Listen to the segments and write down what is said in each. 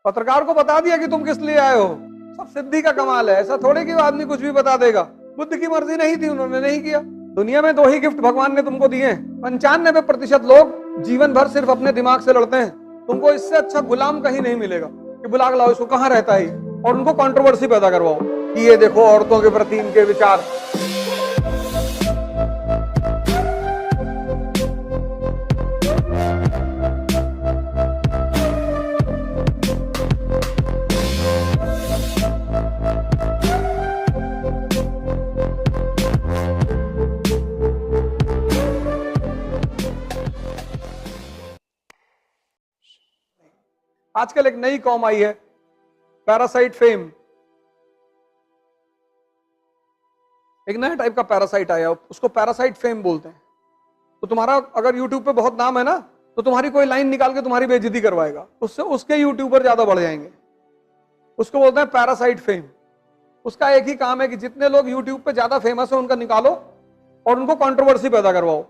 पत्रकार को बता दिया कि तुम किस लिए आए हो। सब सिद्धि का कमाल है। ऐसा थोड़े कि वो आदमी कुछ भी बता देगा। बुद्ध की मर्जी नहीं थी, उन्होंने नहीं किया। दुनिया में 2 ही गिफ्ट भगवान ने तुमको दिए हैं। 95% लोग जीवन भर सिर्फ अपने दिमाग से लड़ते हैं। तुमको इससे अच्छा गुलाम कहीं नहीं मिलेगा कि बुला के लाओ इसको, कहां रहता है, और उनको कंट्रोवर्सी पैदा करवाओ कि ये देखो औरतों के प्रति इनके विचार। आजकल एक नई कॉम आई है, पैरासाइट फेम। एक नया टाइप का पैरासाइट आया, उसको पैरासाइट फेम बोलते हैं। तो तुम्हारा अगर यूट्यूब पे बहुत नाम है ना, तो तुम्हारी कोई लाइन निकाल के तुम्हारी बेइज्जती करवाएगा, उससे उसके यूट्यूबर ज्यादा बढ़ जाएंगे। उसको बोलते हैं पैरासाइट फेम। उसका एक ही काम है कि जितने लोग यूट्यूब पे ज्यादा फेमस है उनका निकालो और उनको कंट्रोवर्सी पैदा करवाओ।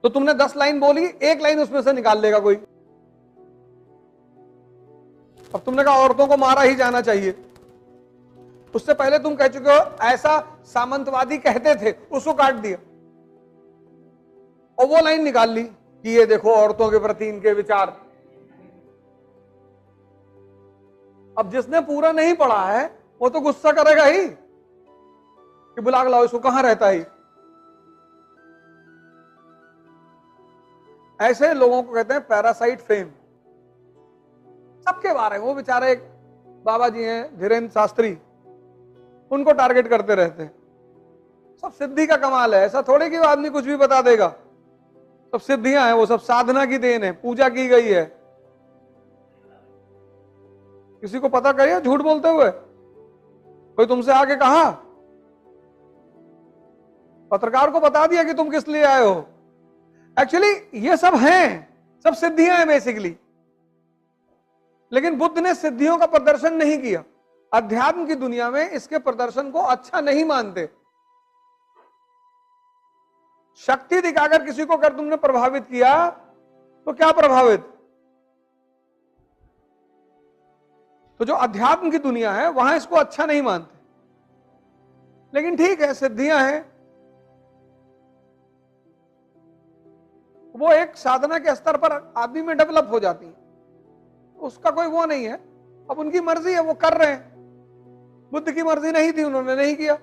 तो तुमने 10 लाइन बोली, 1 लाइन उसमें से निकाल लेगा कोई। अब तुमने कहा औरतों को मारा ही जाना चाहिए, उससे पहले तुम कह चुके हो ऐसा सामंतवादी कहते थे, उसको काट दिया और वो लाइन निकाल ली कि ये देखो औरतों के प्रति इनके विचार। अब जिसने पूरा नहीं पढ़ा है वो तो गुस्सा करेगा ही कि बुला के लाओ इसको, कहां रहता है। ऐसे लोगों को कहते हैं पैरासाइट फेम। सबके बारे में वो बेचारे, एक बाबा जी हैं धीरेन्द्र शास्त्री, उनको टारगेट करते रहते हैं। सब सिद्धि का कमाल है। ऐसा थोड़े कि वो आदमी कुछ भी बता देगा। सब सिद्धियां हैं, वो सब साधना की देन है, पूजा की गई है। किसी को पता करिए झूठ बोलते हुए कोई तुमसे आके कहा, पत्रकार को बता दिया कि तुम किस लिए आए हो। एक्चुअली ये सब हैं, सब सिद्धियां हैं बेसिकली। लेकिन बुद्ध ने सिद्धियों का प्रदर्शन नहीं किया। अध्यात्म की दुनिया में इसके प्रदर्शन को अच्छा नहीं मानते। शक्ति दिखाकर किसी को अगर तुमने प्रभावित किया तो क्या प्रभावित। तो जो अध्यात्म की दुनिया है वहां इसको अच्छा नहीं मानते। लेकिन ठीक है, सिद्धियां हैं, वो एक साधना के स्तर पर आदमी में डेवलप हो जाती है, उसका कोई वो नहीं है। अब उनकी मर्जी है, वो कर रहे हैं। बुद्ध की मर्जी नहीं थी, उन्होंने नहीं किया।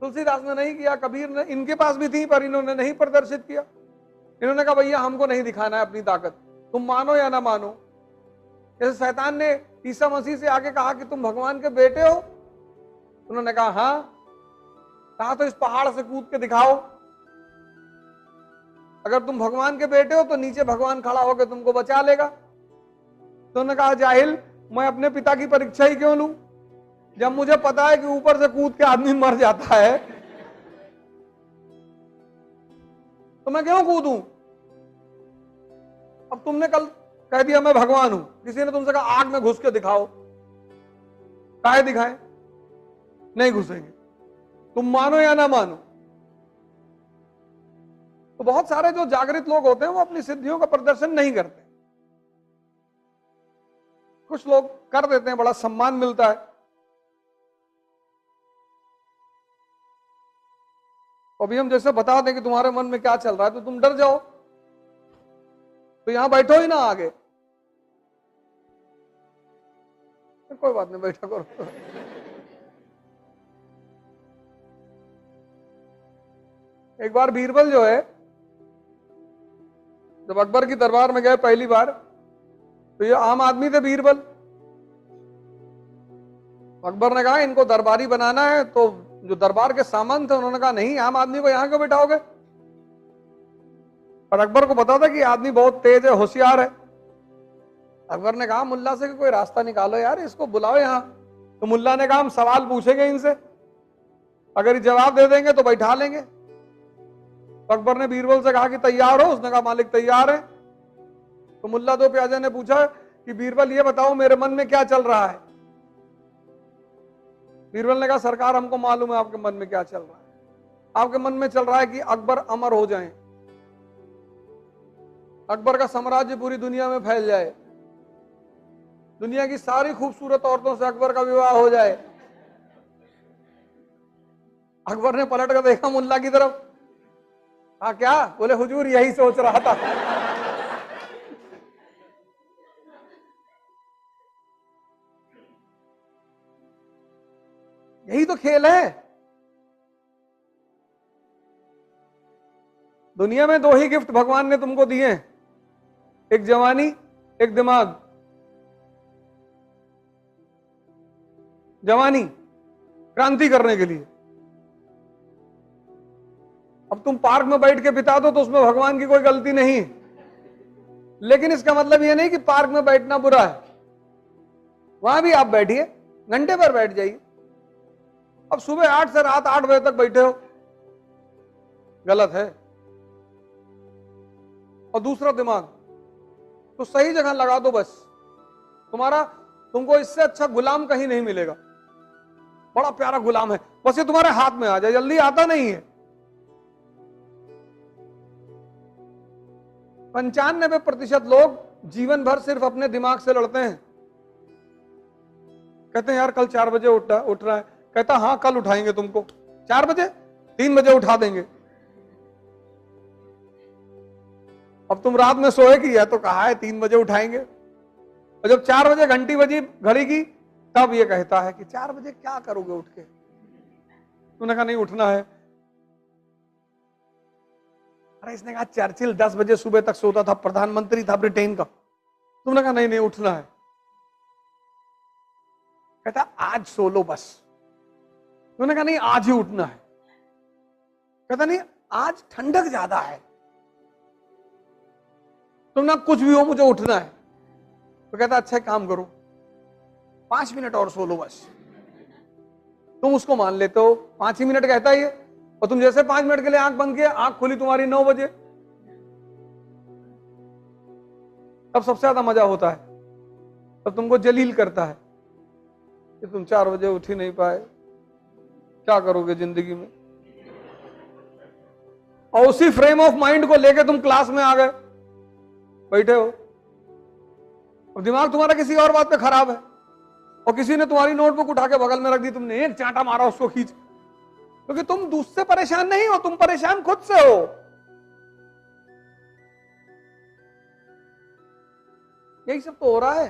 तुलसीदास ने नहीं किया, कबीर ने, इनके पास भी थी पर इन्होंने नहीं प्रदर्शित किया। इन्होंने कहा भैया हमको नहीं दिखाना है अपनी ताकत, तुम मानो या ना मानो। जैसे शैतान ने ईसा मसीह से आके कहा कि तुम भगवान के बेटे हो, उन्होंने कहा हाँ। कहा तो इस पहाड़ से कूद के दिखाओ, अगर तुम भगवान के बेटे हो तो नीचे भगवान खड़ा होकर तुमको बचा लेगा। तो उन्होंने कहा जाहिल, मैं अपने पिता की परीक्षा ही क्यों लूं, जब मुझे पता है कि ऊपर से कूद के आदमी मर जाता है तो मैं क्यों कूदूं। अब तुमने कल कह दिया मैं भगवान हूं, किसी ने तुमसे कहा आग में घुस के दिखाओ, काहे दिखाएं, नहीं घुसेंगे, तुम मानो या ना मानो। तो बहुत सारे जो जागृत लोग होते हैं वो अपनी सिद्धियों का प्रदर्शन नहीं करते। कुछ लोग कर देते हैं, बड़ा सम्मान मिलता है। अभी हम जैसे बता दें कि तुम्हारे मन में क्या चल रहा है तो तुम डर जाओ, तो यहां बैठो ही ना आगे। कोई बात नहीं, बैठा करो। एक बार बीरबल जो है, जब अकबर की दरबार में गए पहली बार, तो ये आम आदमी थे बीरबल। अकबर ने कहा इनको दरबारी बनाना है, तो जो दरबार के सामंत थे उन्होंने कहा नहीं, आम आदमी को यहां क्यों बिठाओगे। और अकबर को पता था कि आदमी बहुत तेज है, होशियार है। अकबर ने कहा मुल्ला से कोई रास्ता निकालो यार, इसको बुलाओ यहां। तो मुल्ला ने कहा हम सवाल पूछेंगे इनसे, अगर ये जवाब दे देंगे तो बैठा लेंगे। तो अकबर ने बीरबल से कहा कि तैयार हो, उसने कहा मालिक तैयार है। तो मुल्ला दो प्याजे ने पूछा कि बीरबल ये बताओ मेरे मन में क्या चल रहा है। बीरबल ने कहा सरकार हमको मालूम है आपके मन में क्या चल रहा है। आपके मन में चल रहा है कि अकबर अमर हो जाए। अकबर का साम्राज्य पूरी दुनिया में फैल जाए, दुनिया की सारी खूबसूरत औरतों से अकबर का विवाह हो जाए। अकबर ने पलट कर देखा मुल्ला की तरफ, हाँ क्या? बोले हुजूर यही सोच रहा था। यही तो खेल है। दुनिया में दो ही गिफ्ट भगवान ने तुमको दिए हैं, एक जवानी, एक दिमाग। जवानी क्रांति करने के लिए। अब तुम पार्क में बैठ के बिता दो तो उसमें भगवान की कोई गलती नहीं, लेकिन इसका मतलब यह नहीं कि पार्क में बैठना बुरा है। वहां भी आप बैठिए, घंटे पर बैठ जाइए। अब सुबह 8 से रात 8 बजे तक बैठे हो, गलत है। और दूसरा दिमाग तो सही जगह लगा दो बस, तुमको इससे अच्छा गुलाम कहीं नहीं मिलेगा। बड़ा प्यारा गुलाम है, बस ये तुम्हारे हाथ में आ जाए, जल्दी आता नहीं है। 95% लोग जीवन भर सिर्फ अपने दिमाग से लड़ते हैं। कहते हैं यार कल 4 बजे उठ रहा है, कहता हाँ कल उठाएंगे तुमको 4 बजे, 3 बजे उठा देंगे। अब तुम रात में सोए कि है तो कहा है 3 बजे उठाएंगे, और जब 4 बजे घंटी बजी घड़ी की तब ये कहता है कि 4 बजे क्या करोगे उठ के? तुमने कहा नहीं उठना है। अरे इसने कहा चर्चिल 10 बजे सुबह तक सोता था, प्रधानमंत्री था ब्रिटेन का। तुमने कहा नहीं नहीं उठना है। कहता आज सो लो बस। तुमने कहा नहीं आज ही उठना है। कहता नहीं आज ठंडक ज्यादा है। तुम ना कुछ भी हो मुझे उठना है। तो कहता अच्छा काम करो 5 मिनट और सो लो बस। तुम उसको मान लेते हो, 5 ही मिनट कहता है ये, और तुम जैसे 5 मिनट के लिए आंख बंद किया, आंख खुली तुम्हारी 9 बजे। तब सबसे ज्यादा मजा होता है, तब तुमको जलील करता है कि तुम 4 बजे उठ ही नहीं पाए, क्या करोगे जिंदगी में। और उसी फ्रेम ऑफ माइंड को लेके तुम क्लास में आ गए, बैठे हो, और दिमाग तुम्हारा किसी और बात पे खराब है, और किसी ने तुम्हारी नोटबुक उठा के बगल में रख दी, तुमने एक चांटा मारा उसको खींच, क्योंकि तुम दूसरे परेशान नहीं हो, तुम परेशान खुद से हो। यही सब तो हो रहा है।